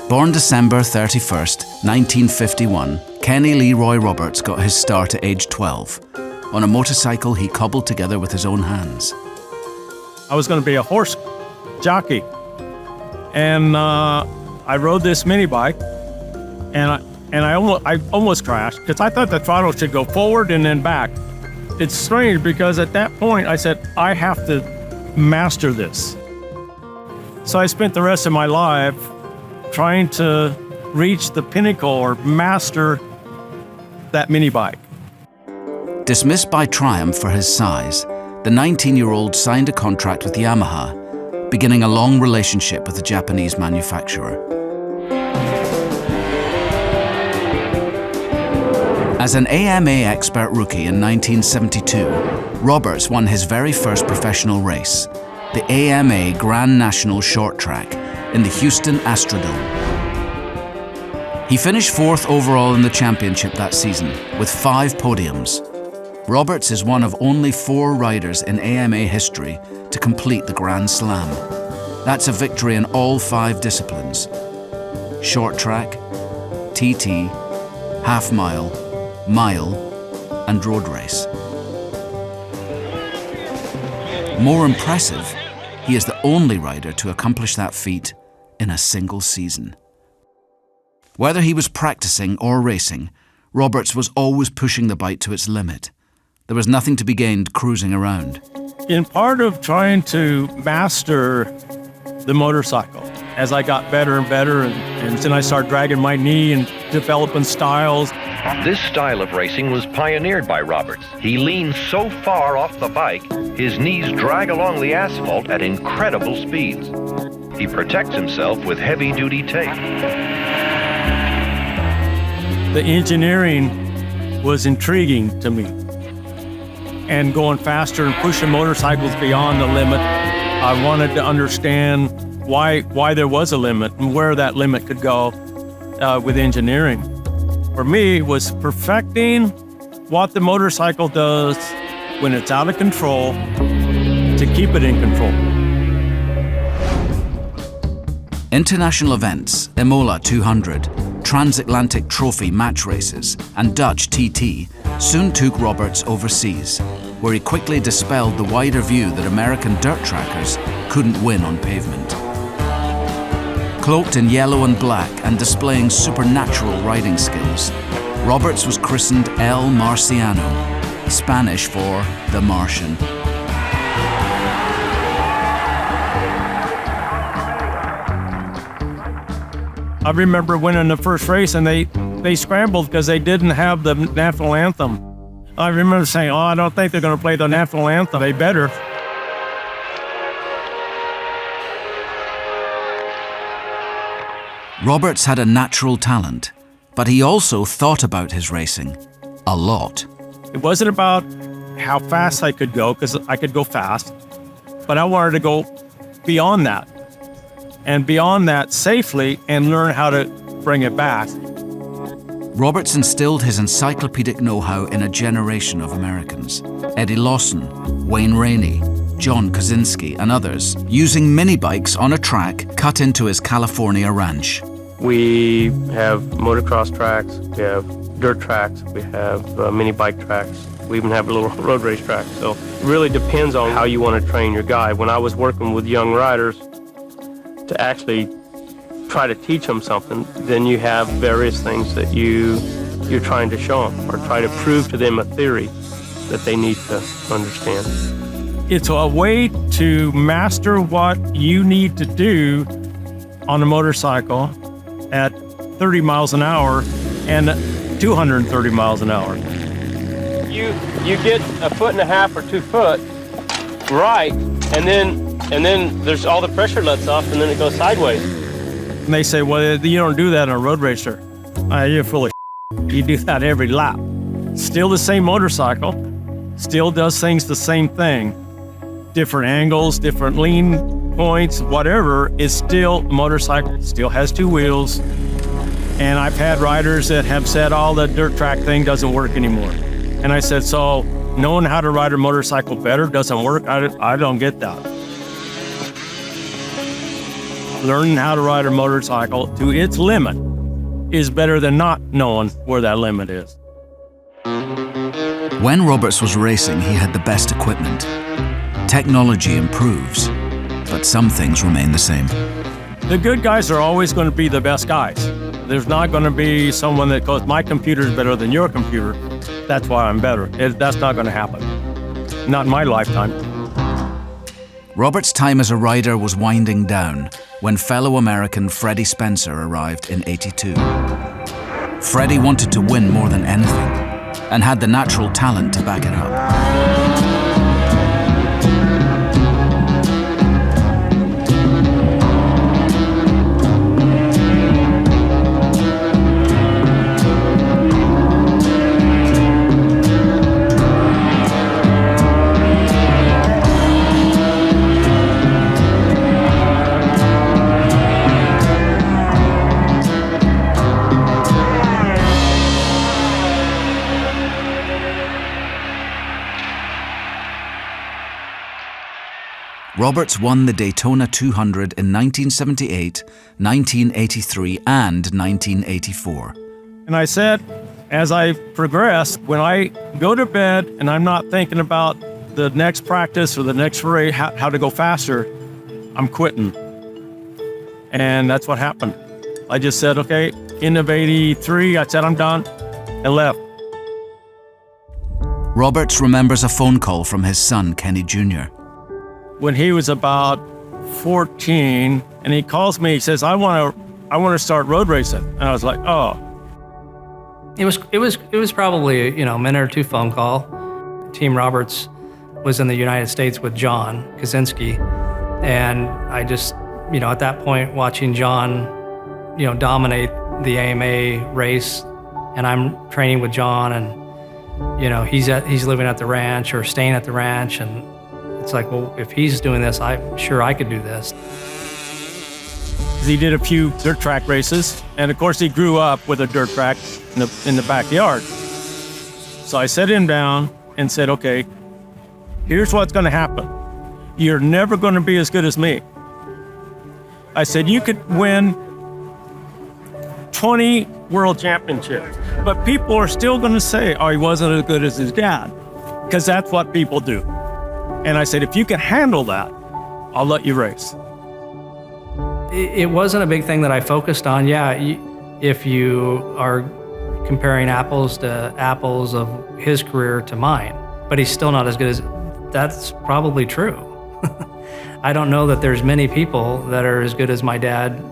Born December 31st, 1951, Kenny Leroy Roberts got his start at age 12 on a motorcycle he cobbled together with his own hands. I was going to be a horse jockey, and I rode this mini bike, and I almost crashed because I thought the throttle should go forward and then back. It's strange because at that point I said, I have to master this. So I spent the rest of my life trying to reach the pinnacle or master that mini bike. Dismissed by Triumph for his size, the 19-year-old signed a contract with Yamaha, beginning a long relationship with the Japanese manufacturer. As an AMA expert rookie in 1972, Roberts won his very first professional race, the AMA Grand National Short Track in the Houston Astrodome. He finished 4th overall in the championship that season, with 5 podiums. Roberts is one of only 4 riders in AMA history to complete the Grand Slam. That's a victory in all 5 disciplines: short track, TT, half mile, mile, and road race. More impressive, he is the only rider to accomplish that feat in a single season. Whether he was practicing or racing, Roberts was always pushing the bike to its limit. There was nothing to be gained cruising around. In part of trying to master the motorcycle, as I got better and better, and then I started dragging my knee and developing styles. This style of racing was pioneered by Roberts. He leans so far off the bike, his knees drag along the asphalt at incredible speeds. He protects himself with heavy-duty tape. The engineering was intriguing to me. And going faster and pushing motorcycles beyond the limit, I wanted to understand why there was a limit and where that limit could go with engineering. For me, it was perfecting what the motorcycle does when it's out of control to keep it in control. International events, Imola 200, Transatlantic Trophy match races, and Dutch TT soon took Roberts overseas, where he quickly dispelled the wider view that American dirt trackers couldn't win on pavement. Cloaked in yellow and black and displaying supernatural riding skills, Roberts was christened El Marciano, Spanish for the Martian. I remember winning the first race and they scrambled because they didn't have the national anthem. I remember saying, I don't think they're going to play the national anthem. They better. Roberts had a natural talent, but he also thought about his racing a lot. It wasn't about how fast I could go, because I could go fast, but I wanted to go beyond that, and beyond that safely, and learn how to bring it back. Roberts instilled his encyclopedic know-how in a generation of Americans. Eddie Lawson, Wayne Rainey, John Kosinski, and others, using mini bikes on a track cut into his California ranch. We have motocross tracks, we have dirt tracks, we have mini bike tracks, we even have a little road race track. So it really depends on how you want to train your guy. When I was working with young riders to actually try to teach them something, then you have various things that you're trying to show them or try to prove to them a theory that they need to understand. It's a way to master what you need to do on a motorcycle at 30 miles an hour and 230 miles an hour. You get a foot and a half or 2 foot right, and then there's all the pressure lets off, and then it goes sideways. And they say, well, you don't do that on a road racer. You're full of shit. You do that every lap. Still the same motorcycle, still does things the same thing. Different angles, different lean points, whatever, is still a motorcycle, still has two wheels. And I've had riders that have said, oh, the dirt track thing doesn't work anymore. And I said, so knowing how to ride a motorcycle better doesn't work? I don't get that. Learning how to ride a motorcycle to its limit is better than not knowing where that limit is. When Roberts was racing, he had the best equipment. Technology improves, but some things remain the same. The good guys are always going to be the best guys. There's not going to be someone that goes, my computer's better than your computer, that's why I'm better. That's not going to happen. Not in my lifetime. Roberts' time as a rider was winding down when fellow American Freddie Spencer arrived in '82. Freddie wanted to win more than anything and had the natural talent to back it up. Roberts won the Daytona 200 in 1978, 1983, and 1984. And I said, as I progress, when I go to bed and I'm not thinking about the next practice or the next race, how to go faster, I'm quitting. And that's what happened. I just said, okay, end of '83, I said I'm done, and left. Roberts remembers a phone call from his son, Kenny Jr. When he was about 14, and he calls me, he says, I want to start road racing. And I was like, oh. It was probably, a minute or two phone call. Team Roberts was in the United States with John Kaczynski. And I just, at that point, watching John, dominate the AMA race, and I'm training with John, and, he's living at the ranch or staying at the ranch, and it's like, well, if he's doing this, I'm sure I could do this. He did a few dirt track races, and of course he grew up with a dirt track in the backyard. So I set him down and said, okay, here's what's going to happen. You're never going to be as good as me. I said, you could win 20 world championships, but people are still going to say, oh, he wasn't as good as his dad, because that's what people do. And I said, if you can handle that, I'll let you race. It wasn't a big thing that I focused on. Yeah, if you are comparing apples to apples of his career to mine, but he's still not as good as, that's probably true. I don't know that there's many people that are as good as my dad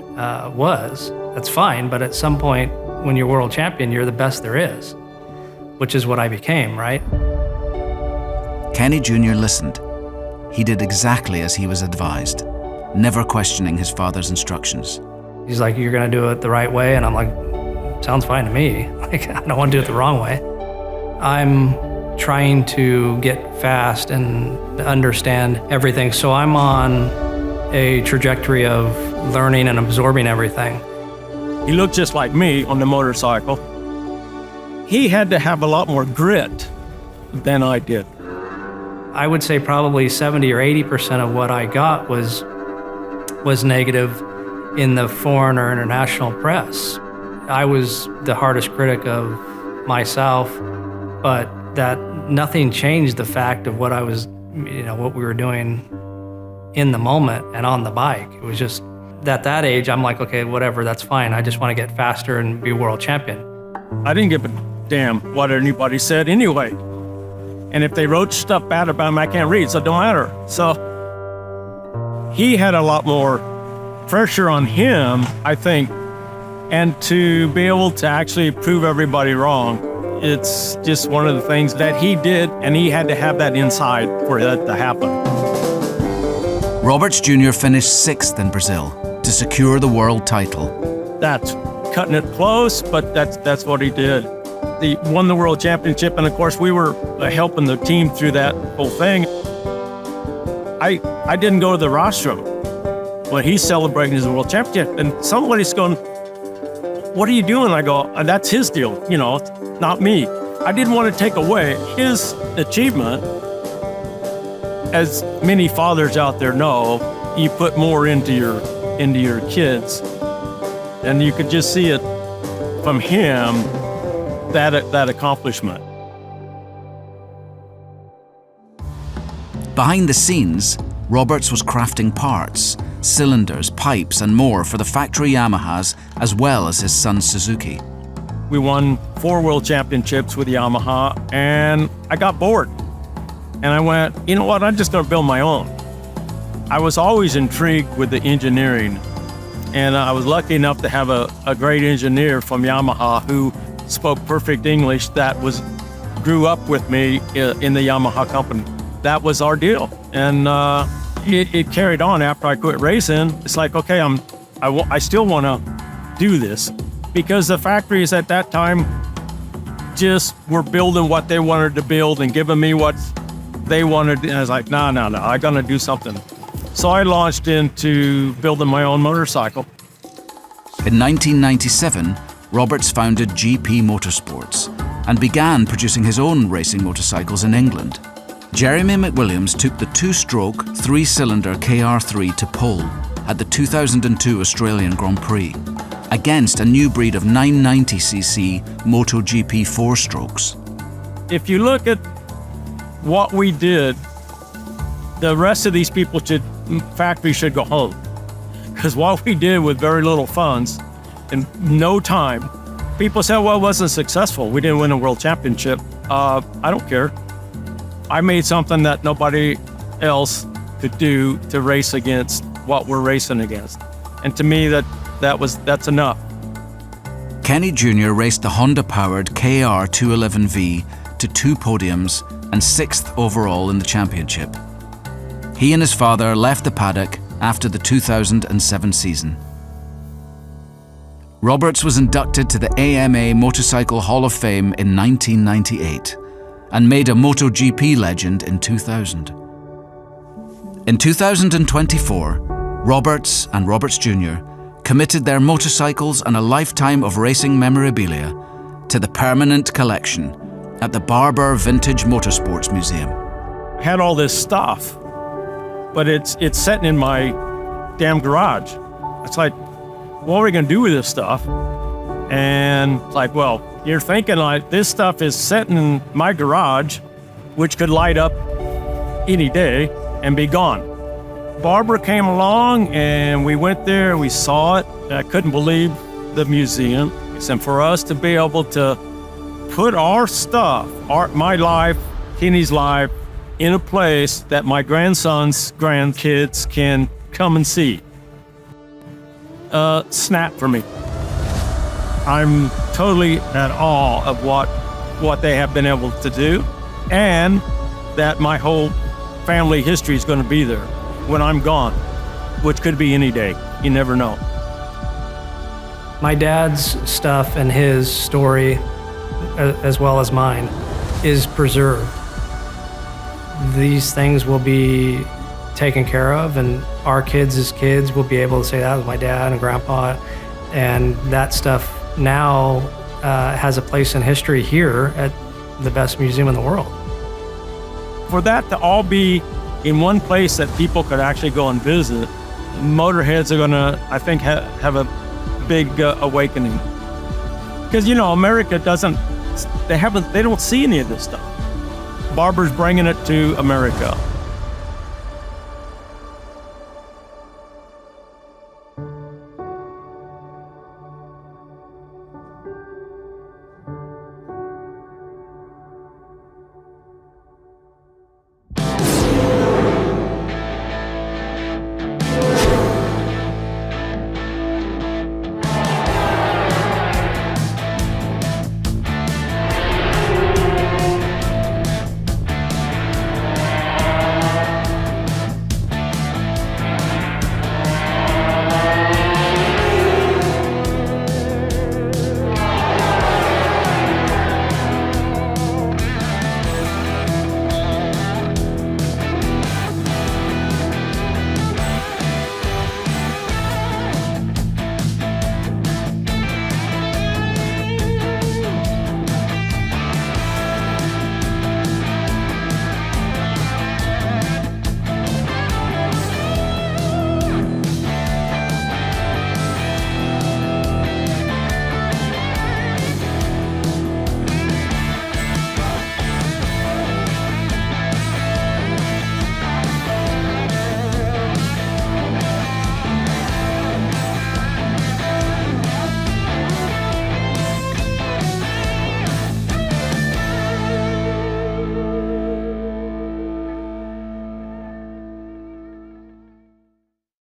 was. That's fine, but at some point when you're world champion, you're the best there is, which is what I became, right? Kenny Jr. listened. He did exactly as he was advised, never questioning his father's instructions. He's like, you're gonna do it the right way, and I'm like, sounds fine to me. Like, I don't want to do it the wrong way. I'm trying to get fast and understand everything, so I'm on a trajectory of learning and absorbing everything. He looked just like me on the motorcycle. He had to have a lot more grit than I did. I would say probably 70 or 80% of what I got was negative in the foreign or international press. I was the hardest critic of myself, but that nothing changed the fact of what I was, what we were doing in the moment and on the bike. It was just, at that age, I'm like, okay, whatever, that's fine. I just want to get faster and be world champion. I didn't give a damn what anybody said anyway. And if they wrote stuff bad about him, I can't read, so it don't matter. So he had a lot more pressure on him, I think, and to be able to actually prove everybody wrong, it's just one of the things that he did, and he had to have that inside for that to happen. Roberts Jr. finished 6th in Brazil to secure the world title. That's cutting it close, but that's what he did. He won the world championship, and of course we were helping the team through that whole thing. I didn't go to the rostrum. when he's celebrating his world championship, and somebody's going, "What are you doing?" I go, "That's his deal, not me." I didn't want to take away his achievement. As many fathers out there know, you put more into your kids, and you could just see it from him, that accomplishment. Behind the scenes, Roberts was crafting parts, cylinders, pipes, and more for the factory Yamahas, as well as his son Suzuki. We won 4 world championships with Yamaha, and I got bored. And I went, you know what, I'm just gonna build my own. I was always intrigued with the engineering, and I was lucky enough to have a great engineer from Yamaha who spoke perfect English that grew up with me in the Yamaha company. That was our deal, and it carried on after I quit racing. It's like, okay, I still want to do this, because the factories at that time just were building what they wanted to build and giving me what they wanted. And I was like, no, I'm gonna do something. So I launched into building my own motorcycle. In 1997, Roberts founded GP Motorsports and began producing his own racing motorcycles in England. Jeremy McWilliams took the 2-stroke, 3-cylinder KR3 to pole at the 2002 Australian Grand Prix against a new breed of 990cc MotoGP 4-strokes. If you look at what we did, the rest of these factories should go home. Because what we did with very little funds, in no time, people said, well, it wasn't successful. We didn't win a world championship. I don't care. I made something that nobody else could do to race against what we're racing against. And to me, that's enough. Kenny Jr. raced the Honda-powered KR211V to 2 podiums and 6th overall in the championship. He and his father left the paddock after the 2007 season. Roberts was inducted to the AMA Motorcycle Hall of Fame in 1998 and made a MotoGP legend in 2000. In 2024, Roberts and Roberts Jr. committed their motorcycles and a lifetime of racing memorabilia to the permanent collection at the Barber Vintage Motorsports Museum. I had all this stuff, but it's sitting in my damn garage. It's like, what are we gonna do with this stuff? And it's like, well, you're thinking like this stuff is sitting in my garage, which could light up any day and be gone. Barber came along and we went there, we saw it. I couldn't believe the museum. And for us to be able to put our stuff, my life, Kenny's life, in a place that my grandson's grandkids can come and see. Snap for me. I'm totally at awe of what they have been able to do, and that my whole family history is going to be there when I'm gone, which could be any day. You never know. My dad's stuff and his story, as well as mine, is preserved. These things will be taken care of, and our kids as kids will be able to say that was my dad and grandpa, and that stuff now has a place in history here at the best museum in the world. For that to all be in one place that people could actually go and visit, motorheads are gonna, I think, have a big awakening. Because America they don't see any of this stuff. Barber's bringing it to America.